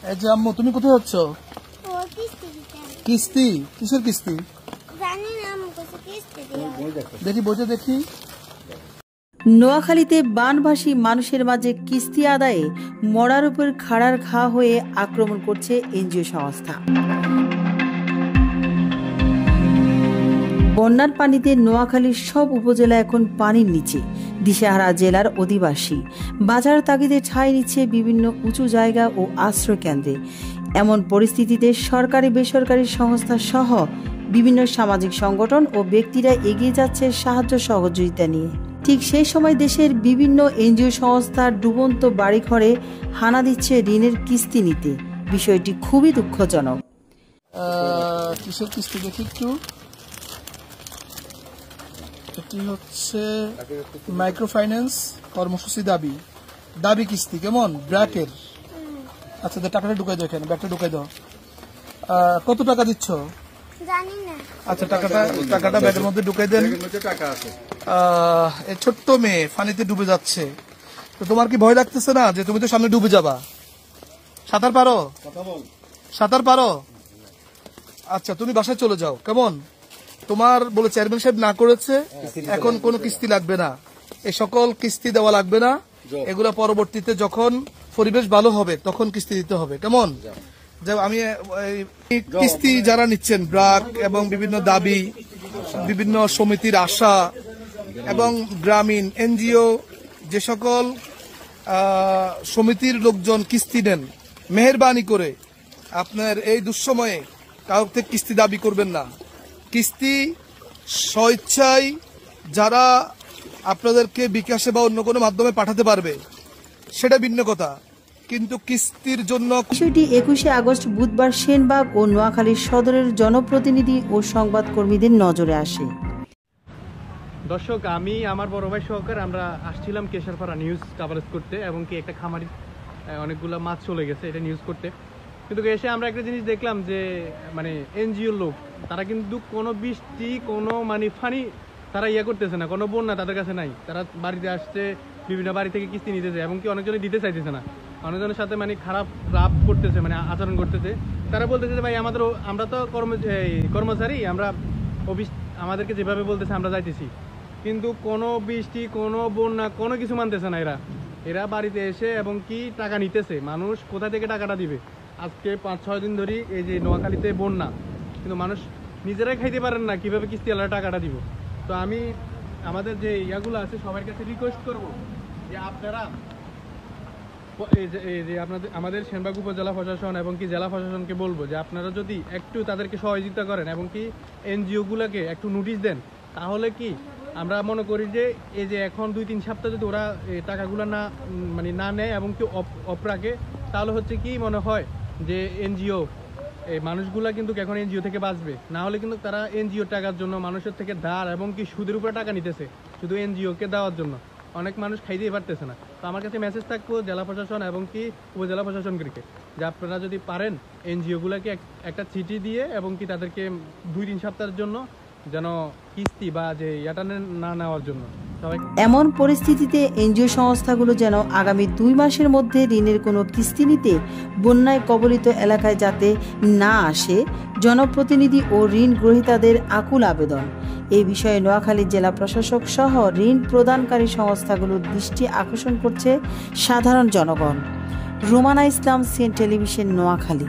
এই যে আম্মু, তুমি কোথায় যাচ্ছ? কিস্তি? কিসের কিস্তি? দেখি বইটা দেখি। নোয়াখালীতে বানভাসী মানুষের মাঝে কিস্তি আদায়ে মরার উপর খাড়ার ঘা হয়ে আক্রমণ করছে এনজিও সংস্থা। বন্যার পানিতে নোয়াখালীর সব উপজেলা এখন পানির নিচে। দিশেহারা জেলার অধিবাসী বাজার তাগিদে ঠাঁই নিচ্ছে বিভিন্ন উঁচু জায়গা ও আশ্রয় কেন্দ্রে। এমন পরিস্থিতিতে সরকারি বেসরকারি সংস্থা সহ বিভিন্ন সামাজিক সংগঠন ও ব্যক্তিরা এগিয়ে যাচ্ছে সাহায্য সহযোগিতা নিয়ে। ঠিক সেই সময় দেশের বিভিন্ন এনজিও সংস্থা ডুবন্ত বাড়িঘরে হানা দিচ্ছে ঋণের কিস্তি নিতে। বিষয়টি খুবই দুঃখজনক। কিসের কিস্তি দেখি একটু। এটি হচ্ছে মাইক্রো ফাইন্যান্স কর্মসূচি দাবি কিস্তি। কেমন ব্র্যাকের? আচ্ছা, টাকাটা ঢুকাই দাও, এখানে ব্যাগটা ঢুকাই দাও। কত টাকা দিচ্ছ? আচ্ছা, টাকাটা ব্যাগের মধ্যে ঢুকাই দেন। এই ছোট্ট মেয়ে পানিতে ডুবে যাচ্ছে, তো তোমার কি ভয় লাগতেছে না যে তুমি তো সামনে ডুবে যাবা? সাঁতার পারো? আচ্ছা, তুমি বাসায় চলে যাও। কেমন? তোমার বলে চেয়ারম্যান সাহেব না করেছে, এখন কোনো কিস্তি লাগবে না, এই সকল কিস্তি দেওয়া লাগবে না। এগুলা পরবর্তীতে যখন পরিবেশ ভালো হবে তখন কিস্তি দিতে হবে। কেমন? আমি কিস্তি যারা নিচ্ছেন ব্রাক এবং বিভিন্ন দাবি, বিভিন্ন সমিতির আশা এবং গ্রামীণ এনজিও, যে সকল সমিতির লোকজন কিস্তি নেন, মেহেরবানি করে আপনার এই দুঃসময়ে কারোর থেকে কিস্তি দাবি করবেন না। কিস্তি স্বেচ্ছায় যারা আপনাদেরকে বিকাশে বা অন্য কোনো মাধ্যমে পাঠাতে পারবে সেটা ভিন্ন কথা, কিন্তু কিস্তির জন্য। বিষয়টি 21শে আগস্ট বুধবার সেনবাগ ও নোয়াখালী সদরের জনপ্রতিনিধি ও সংবাদকর্মীদের নজরে আসে। দর্শক, আমি আমার বড় ভাই সহকার আমরা আসছিলাম কেশরপাড়া নিউজ কভারেজ করতে, এবং কি একটা খামারি অনেকগুলো মাছ চলে গেছে এটা নিউজ করতে। কিন্তু এসে আমরা একটা জিনিস দেখলাম যে মানে এনজিওর লোক তারা কিন্তু কোনো বৃষ্টি, কোনো ফানি তারা করতেছে না, কোনো বন্যা তাদের কাছে নাই। তারা বাড়িতে আসছে, বিভিন্ন বাড়ি থেকে কিস্তি নিতেছে, এবং কি অনেকজনে দিতে চাইতেছে না, অনেকজনের সাথে খারাপ রাপ করতেছে, আচরণ করতেছে। তারা বলতেছে যে ভাই আমরা তো কর্মচারী, আমরা অফিস আমাদেরকে যেভাবে বলতেছে আমরা যাইতেছি, কিন্তু কোনো বৃষ্টি, কোনো বন্যা, কোনো কিছু মানতেছে না। এরা বাড়িতে এসে এবং কি টাকা নিতেছে। মানুষ কোথা থেকে টাকাটা দিবে? আজকে 5-6 দিন ধরে এই যে নোয়াখালীতে বন্যা, কিন্তু মানুষ নিজেরাই খাইতে পারেন না, কিভাবে কিস্তি আলাদা টাকাটা দিব। তো আমি আমাদের যে ইয়াগুলো আছে সবার কাছে রিকোয়েস্ট করব যে আপনারা এই যে আমাদের সেনবাগ উপজেলা প্রশাসন এবং কি জেলা প্রশাসনকে বলবো যে আপনারা যদি একটু তাদেরকে সহযোগিতা করেন এবং কি এনজিওগুলোকে একটু নোটিশ দেন, তাহলে কি আমরা মনে করি যে এই যে এখন 2-3 সপ্তাহ যদি ওরা টাকাগুলো না নেয় এবং কি অফ রাখে, তাহলে হচ্ছে কি মনে হয় যে এনজিও এই মানুষগুলা কিন্তু এখন এনজিও থেকে বাঁচবে। না হলে কিন্তু তারা এনজিও টাকার জন্য মানুষের থেকে ধার এবং কি সুদের উপরে টাকা নিতেছে শুধু এনজিওকে দেওয়ার জন্য। অনেক মানুষ খাইতেই পারতেছে না। তো আমার কাছে মেসেজ থাকবো জেলা প্রশাসন এবং কি উপজেলা প্রশাসনকে যে আপনারা যদি পারেন এনজিওগুলোকে একটা চিঠি দিয়ে এবং কি তাদেরকে 2-3 সপ্তাহের জন্য যেন কিস্তি বা যে ইয়াটা না নেওয়ার জন্য। এমন পরিস্থিতিতে এনজিও সংস্থাগুলো যেন আগামী 2 মাসের মধ্যে ঋণের কোনো কিস্তি নিতে বন্যায় কবলিত এলাকায় যাতে না আসে জনপ্রতিনিধি ও ঋণ গ্রহীতাদের আকুল আবেদন। এই বিষয়ে নোয়াখালী জেলা প্রশাসক সহ ঋণ প্রদানকারী সংস্থাগুলোর দৃষ্টি আকর্ষণ করছে সাধারণ জনগণ। রোমানা ইসলাম, সিএন টেলিভিশন, নোয়াখালী।